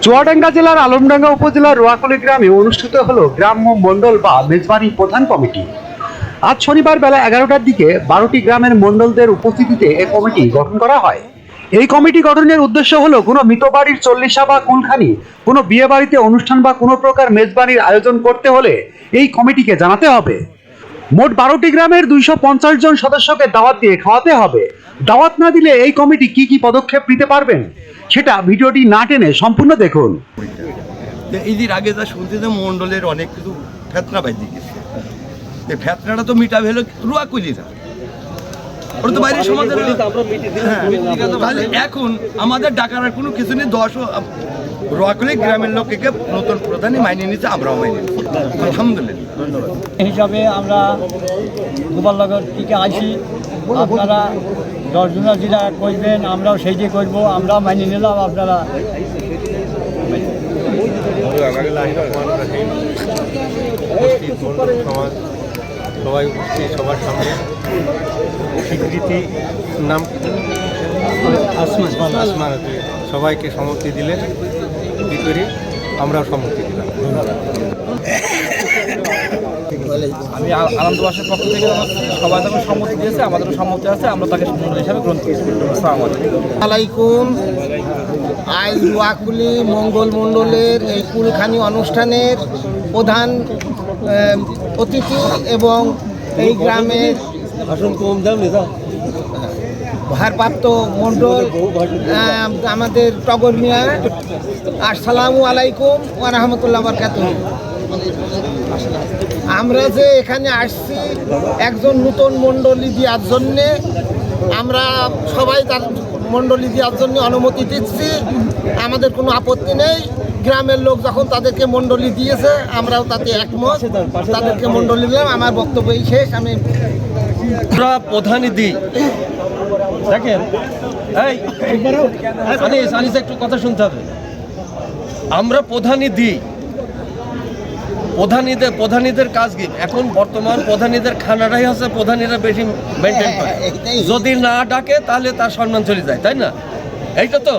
চুয়াডাঙ্গা জেলার আলমডাঙ্গা উপজেলার রোয়াকলি গ্রামে অনুষ্ঠিত হলো গ্রাম্য মণ্ডল বা মেজবানি প্রধান কমিটি। আজ শনিবার বেলা 11টার দিকে 12টি গ্রামের মণ্ডলদের উপস্থিতিতে এই কমিটি গঠন করা হয়। এই কমিটি গঠনের উদ্দেশ্য হলো কোনো মৃত বাড়ির চল্লিশা বা কুলখানি, কোনো বিয়ে বাড়িতে অনুষ্ঠান বা কোনো প্রকার মেজবানির আয়োজন করতে হলে এই কমিটিকে জানাতে হবে। মোট 12টি গ্রামের 250 জন সদস্যকে দাওয়াত দিয়ে খাওয়াতে হবে। দাওয়াত না দিলে এই কমিটি কি পদক্ষেপ নিতে পারবেন সেটা ভিডিওটি না টেনে সম্পূর্ণ দেখুন। ঈদের আগে যা শুনতে যে মণ্ডলের অনেক কিছু ফেতনা বাইরে গেছে, ফেতনাটা তো মিটাবে হলো রোয়াকলিরা, ওরা তো বাইরের সমাজের। তাহলে এখন আমাদের ডাকার কোনো কিছু নেই। রোয়াকলি গ্রামের লোককে নতুন প্রধানই মাইনে নিচ্ছে, আমরাও মাইনে নিচ্ছি, আলহামদুলিল্লাহ। এই হিসাবে আমরা গোপালনগর থেকে আসি, আপনারা 10 জনের যেটা করবেন আমরাও সেই দিয়ে করবো, আমরাও মানিয়ে নিলাম, আপনারা সবাই উঠছে, সবার সামনে স্বীকৃতি নাম আসমান সবাইকে সম্মতি দিলেন, কি করি আমরাও সম্মতি দিলাম। আমি আনন্দবাসের পক্ষ থেকে সবাই তাকে সম্মতি দিয়েছে, আমাদেরও সম্মতি আছে, আমরা তাকে মণ্ডল হিসাবে গ্রহণ করেছি। আলাইকুম। আজ রোয়াকলি মঙ্গল মণ্ডলের এই কুলখানি অনুষ্ঠানের প্রধান অতিথি এবং এই গ্রামের ভারপ্রাপ্ত মণ্ডল আমাদের টগর মিয়া। আসসালামু আলাইকুম ওয়া রাহমাতুল্লাহি ওয়া বারাকাতুহু। আমরা যে এখানে আসছি একজন নতুন মণ্ডলী দেওয়ার জন্যে, আমরা সবাই তার মণ্ডলী দেওয়ার জন্য অনুমতি দিচ্ছি, আমাদের কোনো আপত্তি নেই। গ্রামের লোক যখন তাদেরকে মণ্ডলী দিয়েছে আমরাও তাতে একমত, তাদেরকে মণ্ডলী দিলাম। আমার বক্তব্য এই শেষ। আমি আমরা প্রধানই দিই, দেখেন এই একটু কথা শুনতে হবে। আমরা প্রধানই দিই, প্রধানীদের কাজ কি এখন বর্তমান প্রধানীদের খানাটাই হচ্ছে প্রধানীরা বেশি মেনটেন করে। যদি না ডাকে তাহলে তার সম্মান চলে যায়, তাই না? এইটা তো।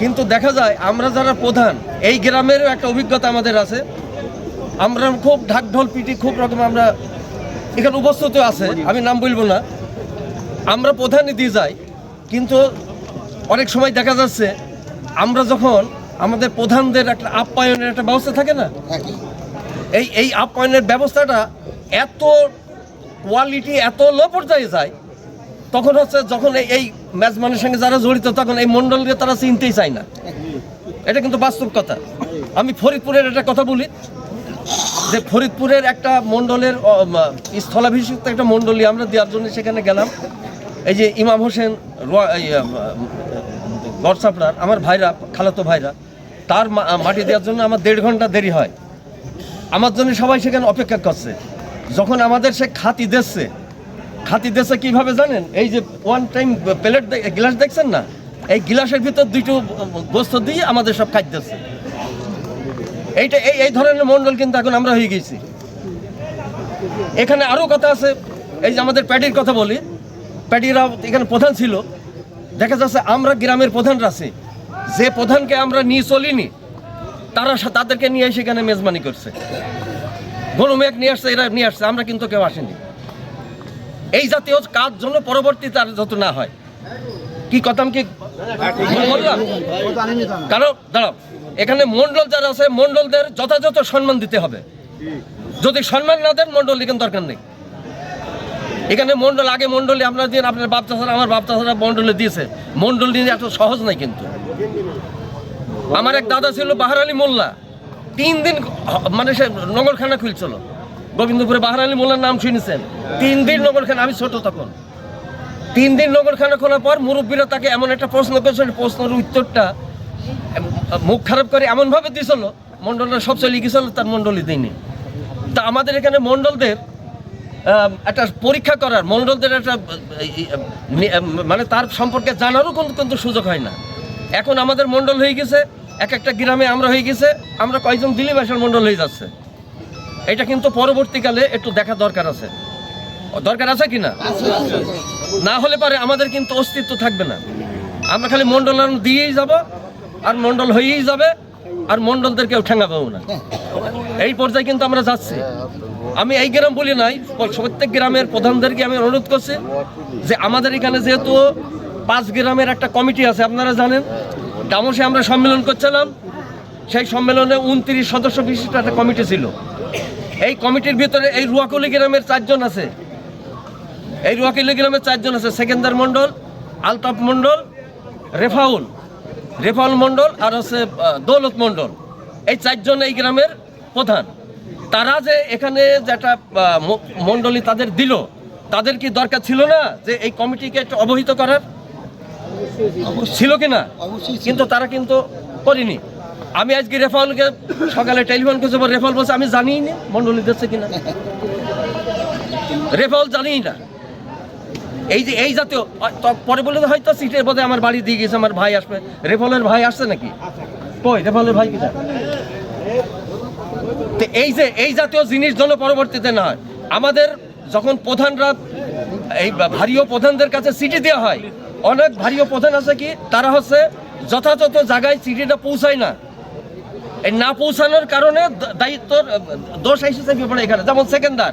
কিন্তু দেখা যায় আমরা যারা প্রধান, এই গ্রামেরও একটা অভিজ্ঞতা আমাদের আছে, আমরা খুব ঢাকঢোল পিটি খুব রকম আমরা এখানে উপস্থিত আছে, আমি নাম বলবো না, আমরা প্রধানই দিয়ে যাই। কিন্তু অনেক সময় দেখা যাচ্ছে আমরা যখন আমাদের প্রধানদের একটা আপ্যায়নের একটা ব্যবস্থা থাকে না, এই আপ্যায়নের ব্যবস্থাটা এত কোয়ালিটি এত লো পর্যায়ে যায়, তখন হচ্ছে যখন এই মেজবানের সঙ্গে যারা জড়িত তখন এই মণ্ডলকে তারা চিনতেই চায় না। এটা কিন্তু বাস্তব কথা। আমি ফরিদপুরের একটা কথা বলি, যে ফরিদপুরের একটা মণ্ডলের স্থলাভিষিক্ত একটা মণ্ডলী আমরা দেওয়ার জন্য সেখানে গেলাম। এই যে ইমাম হোসেন গড়সাপড়ার আমার ভাইরা, খালাতো ভাইরা, তার মাটি দেওয়ার জন্য আমার 1.5 ঘন্টা দেরি হয়। আমার জন্য সবাই সেখানে অপেক্ষা করছে। যখন আমাদের সে খাতি দিচ্ছে কীভাবে জানেন? এই যে ওয়ান টাইম প্লেট গ্লাস দেখছেন না, এই গ্লাসের ভিতর 2টো গোস্ত দিয়ে আমাদের সব খাদ্য দিচ্ছে। এইটা এই ধরনের মণ্ডল কিন্তু এখন আমরা হয়ে গেছি। এখানে আরও কথা আছে, এই যে আমাদের প্যাডির কথা বলি, প্যাডিরা এখানে প্রধান ছিল। দেখা যাচ্ছে আমরা গ্রামের প্রধানরা আছি, যে প্রধানকে আমরা নিয়ে চলিনি তাদেরকে নিয়ে সেখানে মেজবানি করছে, গণমেঘ নিয়ে আসছে, এরা নিয়ে আসছে, আমরা কিন্তু কেউ আসেনি। এই জাতীয় কাজ জন্য পরবর্তীতে আর যত না হয়। কি কথা কি বললাম? কারণ দাঁড়াও, এখানে মণ্ডল যারা আছে মণ্ডলদের যথাযথ সম্মান দিতে হবে। যদি সম্মান না দেন মণ্ডল এখানে দরকার নেই। এখানে মণ্ডল আগে মণ্ডলী আপনার দিন, আপনার বাপ চাষারা আমার বাপ চাষারা মণ্ডলে দিয়েছে। মণ্ডল নিয়ে এত সহজ নাই কিন্তু। আমার এক দাদা ছিল বাহার আলী মোল্লা, 3 দিন মানে সে নগরখানা খুলছিল গোবিন্দপুরে। বাহার আলী মোল্লার নাম শুনেছেন? 3 দিন নগরখানা, আমি ছোট তখন। 3 দিন নগরখানা খোলার পর মুরব্বীরা তাকে এমন একটা প্রশ্ন করেছিল, প্রশ্নের উত্তরটা মুখ খারাপ করে এমনভাবে দিয়েছিল, মণ্ডলরা সব চলে গেছিল, তার মণ্ডলী দিইনি। তা আমাদের এখানে মণ্ডলদের একটা পরীক্ষা করার, মণ্ডলদের একটা মানে তার সম্পর্কে জানারও কিন্তু সুযোগ হয় না। এখন আমাদের মণ্ডল হয়ে গেছে, এক একটা গ্রামে আমরা হয়ে গেছে, আমরা কয়েকজন দিলীপ বাসার মণ্ডল হয়ে যাচ্ছে। এটা কিন্তু পরবর্তীকালে একটু দেখা দরকার আছে কি না? না হলে পারে আমাদের কিন্তু অস্তিত্ব থাকবে না। আমরা খালি মণ্ডল দিয়েই যাব আর মণ্ডল হয়েই যাবে, আর মণ্ডলদেরকেও ঠেঙ্গা পাবো না। এই পর্যায়ে কিন্তু আমরা যাচ্ছি। আমি এই গ্রাম বলি নাই, প্রত্যেক গ্রামের প্রধানদেরকে আমি অনুরোধ করছি যে আমাদের এখানে যেহেতু 5 গ্রামের একটা কমিটি আছে, আপনারা জানেন, ডামসে আমরা সম্মেলন করছিলাম। সেই সম্মেলনে 29 সদস্য বিশিষ্ট একটা কমিটি ছিল। এই কমিটির ভিতরে এই রুয়াকুলি গ্রামের 4 জন আছে। এই রুয়াকুলি গ্রামের 4 জন আছে, সেকেন্দার মণ্ডল, আলতাফ মণ্ডল, রেফাউল মণ্ডল আর হচ্ছে দৌলত মণ্ডল। এই 4 জন এই গ্রামের প্রধান। তারা যে এখানে যেটা মণ্ডলী তাদের দিল, তাদের কি দরকার ছিল না যে এই কমিটিকে একটু অবহিত করার? ছিল কিনা? কিন্তু তারা কিন্তু করেনি। আমি আজকে রেফাউলকে সকালে টেলিফোন করছি, রেফাউল বলছে আমি জানিই না মণ্ডলী দিচ্ছে কিনা। রেফাউল জানিই না। এই যে এই জাতীয় পরে বলে হয়তো সিটের বোধে আমার বাড়ি দিয়ে গেছে, আমার ভাই আসবে। রেফাউলের ভাই আসছে নাকি? কই রেফাউলের ভাই কিনা? তো এই জাতীয় জিনিস যেন পরবর্তীতে না হয়। আমাদের যখন প্রধানরা এই ভারীয় প্রধানদের কাছে চিঠি দেওয়া হয়, অনেক ভারীয় প্রধান আছে কি তারা হচ্ছে যথাযথ জায়গায় চিঠিটা পৌঁছায় না। এই না পৌঁছানোর কারণে দায়িত্ব দোষ এসেছে ব্যাপারে এখানে। যেমন সেকেন্দার,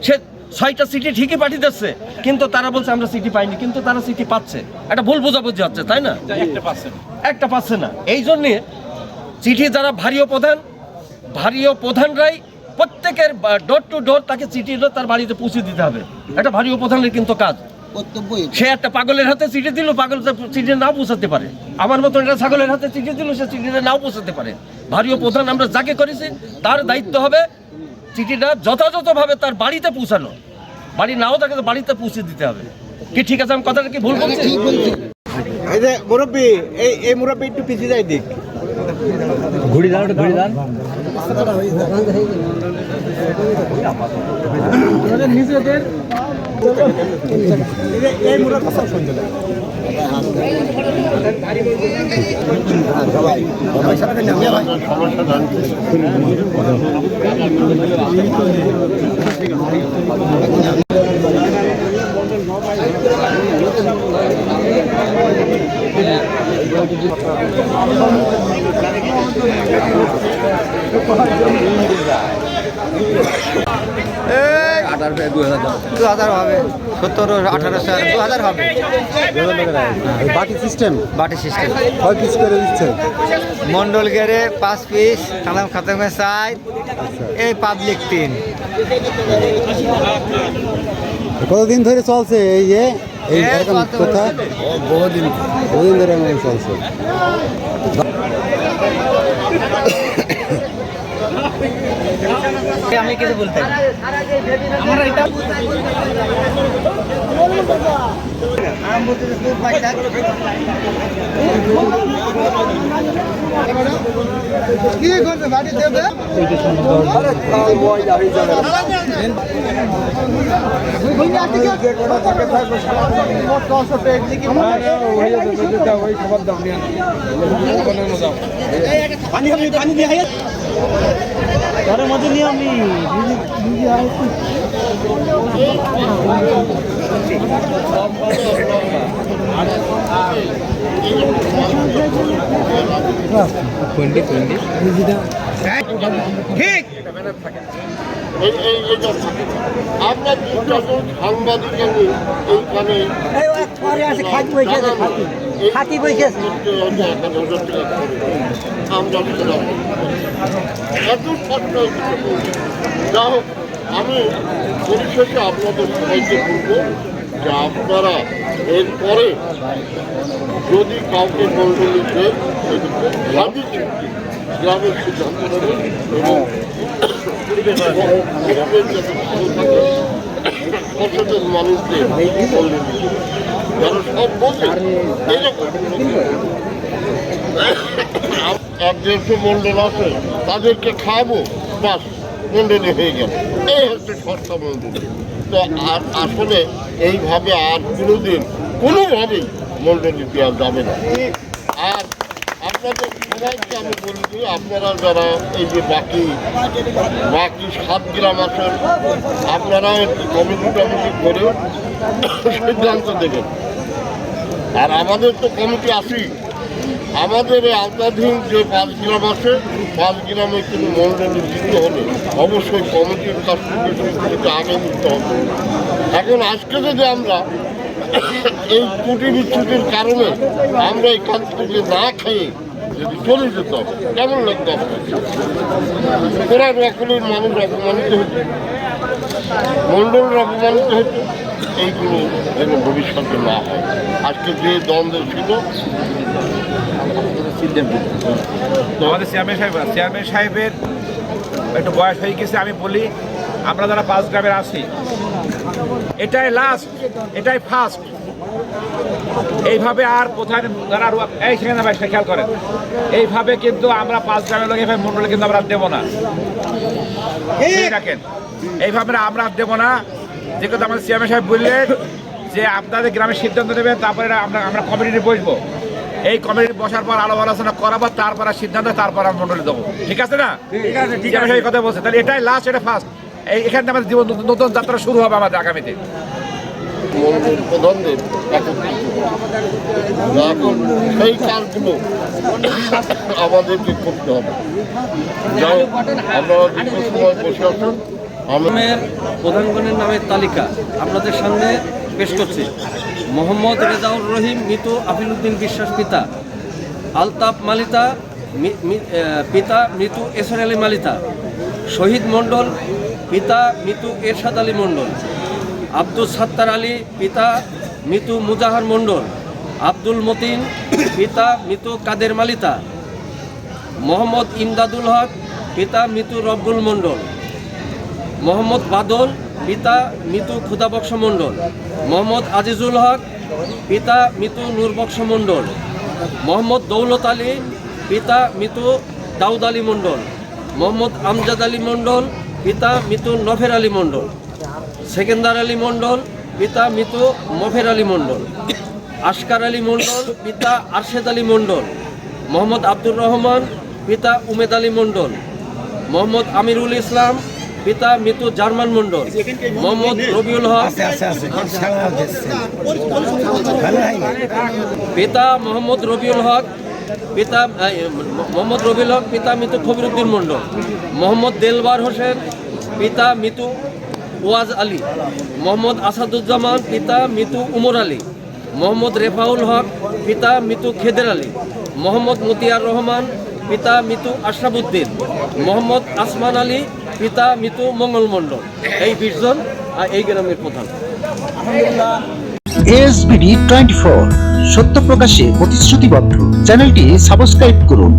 সে 6টা চিঠি ঠিকই পাঠিয়ে দিচ্ছে, কিন্তু তারা বলছে আমরা চিঠি পাইনি, কিন্তু তারা চিঠি পাচ্ছে। একটা ভুল বোঝাবুঝি হচ্ছে, তাই না? একটা পাচ্ছে না। এই জন্যে চিঠি যারা ভারীয় প্রধানরাই প্রত্যেকের ডোর টু ডোর তাকে চিঠি তার বাড়িতে পৌঁছে দিতে হবে। এটা ভারীয় প্রধানের কিন্তু কাজ। সে একটা পাগলের হাতে চিঠি দিল, পাগল চিঠি নাও পৌঁছাতে পারে। আমার মতন একটা ছাগলের হাতে চিঠি দিল, সে চিঠিটা নাও পৌঁছাতে পারে। ভারীয় প্রধান আমরা যাকে করেছি তার দায়িত্ব হবে চিঠিটা যথাযথভাবে তার বাড়িতে পৌঁছানো। বাড়ি নাও তাকে বাড়িতে পৌঁছে দিতে হবে। কি ঠিক আছে? আমি কথাটা কি ভুল বলছি? এই যে মুরব্বী, এই মুরব্বী একটু পিছিয়ে যায় দিক। ঘুরি দান, ঘুরি দান। নিজেদের এই মুরব্বী শুনতে দেয়। $2000 হবে, 17, 1800, 2000 হবে। বাটি সিস্টেম কয় পিস করে দিচ্ছে? মন্ডল গেরে 5 পিস, কালাম খাতামে 4, এই পাবলিক 3। কতদিন ধরে চলছে এই এরকম কথা? বহুদিন ধরে চলছে। আমি কিছু বলতে কি করছে বাড়ি দেবে? পানি দিয়ে ঘরের মধ্যে নিয়ে আমি ঠিক আমরা সাংবাদিক এইখানে যা হোক, আমি পরিশেষে আপনাদের সবাইকে বলবো যে আপনারা এরপরে যদি কাউকে মন্ডলীতে ভাবি গ্রামের সিদ্ধান্ত নেবেন এবং পরিবেশ যাতে ভালো থাকে, সচেতন মানুষদের বলবেন যারা সব বোঝে। এক 150 মন্ডল আছে, তাদেরকে খাওয়াবো, বাস মন্ডলী হয়ে গেল। এই হচ্ছে সস্তা মন্ডলী। তো আসলে এইভাবে আর কোনোদিন কোনোভাবেই মন্ডলী দেওয়া যাবে না। আর আপনাদের সবাইকে আমি বলছি, আপনারা যারা এই যে বাকি 7 গ্রাম আছেন, আপনারা একটু কমিটি করে সিদ্ধান্ত দেবেন। আর আমাদের তো কমিটি আছেই, আমাদের এই আওতাধীন যে 5 গ্রাম আছে 5 গ্রামে কোনো মণ্ডলী দিতে হলে অবশ্যই কমিটির কাছ থেকে আগে নিতে হবে। এখন আজকে যদি আমরা এই ত্রুটি বিচ্ছুতির কারণে আমরা এখান থেকে না খেয়ে যদি চলে যেতাম কেমন লাগতো ওরা রকমের মানুষ অপমানিত হতো, মণ্ডলরা অপমানিত হতো। এইগুলো যেন ভবিষ্যতে না হয়। আজকে যে দ্বন্দ্ব ছিল আমাদের চেয়ারম্যান সাহেবের একটু বয়স হয়ে গেছে। আমি বলি আমরা যারা 5 গ্রামের আছি এটাই লাস্ট, এটাই ফার্স্ট। এইভাবে আর কোথায় যারা এই সেখানে ভাই খেয়াল করেন, এইভাবে কিন্তু আমরা 5 গ্রামের লোক এইভাবে মন্ডলে কিন্তু আমরা দেবো না। রাখেন এইভাবে আমরা দেবো না। যে কথা আমাদের চেয়ারম্যান সাহেব বললেন যে আপনাদের গ্রামের সিদ্ধান্ত নেবেন, তারপরে আমরা কমিটিতে বসবো। এই কমিটি বসার পর আলো আলোচনা করাবো, তারপরে সিদ্ধান্ত, তারপর আমরা মন্ডলে দেবো। ঠিক আছে না? চেয়ারম্যান সাহেব কথা বলছে, তাহলে এটাই লাস্ট, এটা ফার্স্ট। এখান থেকে আমাদের জীবন নতুন যাত্রা শুরু হবে আমাদের আগামীতে। মন্ডল প্রধানদের একত্রিত এখন সেই কাজগুলো আমাদেরকে করতে হবে। যাই হোক, আপনারা দীর্ঘ সময় বসে আছেন। গ্রামের প্রধানগণের নামের তালিকা আপনাদের সামনে পেশ করছি। মোহাম্মদ রেজাউর রহিম, মৃত আফিল উদ্দিন বিশ্বাস পিতা। আলতাফ মালিতা, পিতা মৃত এসর আলী মালিতা। শহীদ মণ্ডল, পিতা মৃত এরশাদ আলী মণ্ডল। আব্দুল সাত্তার আলী, পিতা মৃত মুজাহার মণ্ডল। আব্দুল মতিন, পিতা মৃত কাদের মালিতা। মোহাম্মদ ইমদাদুল হক, পিতা মৃত রব্বুল মণ্ডল। মোহাম্মদ বাদল, পিতা মৃত খুদাবক্স মণ্ডল। মোহাম্মদ আজিজুল হক, পিতা মৃত নূরবক্স মণ্ডল। মোহাম্মদ দৌলত আলী, পিতা মৃত দাউদ আলী মণ্ডল। মোহাম্মদ আমজাদ আলী মণ্ডল, পিতা মৃত নফের আলী মণ্ডল। সেকেন্দার আলী মণ্ডল, পিতা মৃত মফের আলী মণ্ডল। আসকার আলী মণ্ডল, পিতা আরশেদ আলী মণ্ডল। মোহাম্মদ আব্দুর রহমান, পিতা উমেদ আলী মণ্ডল। মোহাম্মদ আমিরুল ইসলাম, পিতা মৃত জার্মান মণ্ডল। মোহাম্মদ রবিউল হক, পিতা মোহাম্মদ রবিউল হক, পিতা মোহাম্মদ রবিউল হক, পিতা মৃত খবিরুদ্দিন মণ্ডল। মোহাম্মদ দেলবার হোসেন, পিতা মৃত ওয়াজ আলী। মোহাম্মদ আসাদুজ্জামান, পিতা মৃত উমর আলী। মোহাম্মদ রেফাউল হক, পিতা মৃত খেদের আলী। মোহাম্মদ মতিয়ার রহমান, পিতা মৃত আশরাফুদ্দিন। মোহাম্মদ আসমান আলী, পিতা মৃত মঙ্গল মণ্ডল। এই 20 জন এই গ্রামের প্রধান। ASBD 24 সত্য প্রকাশে প্রতিশ্রুতিবদ্ধ। চ্যানেলটি সাবস্ক্রাইব করুন।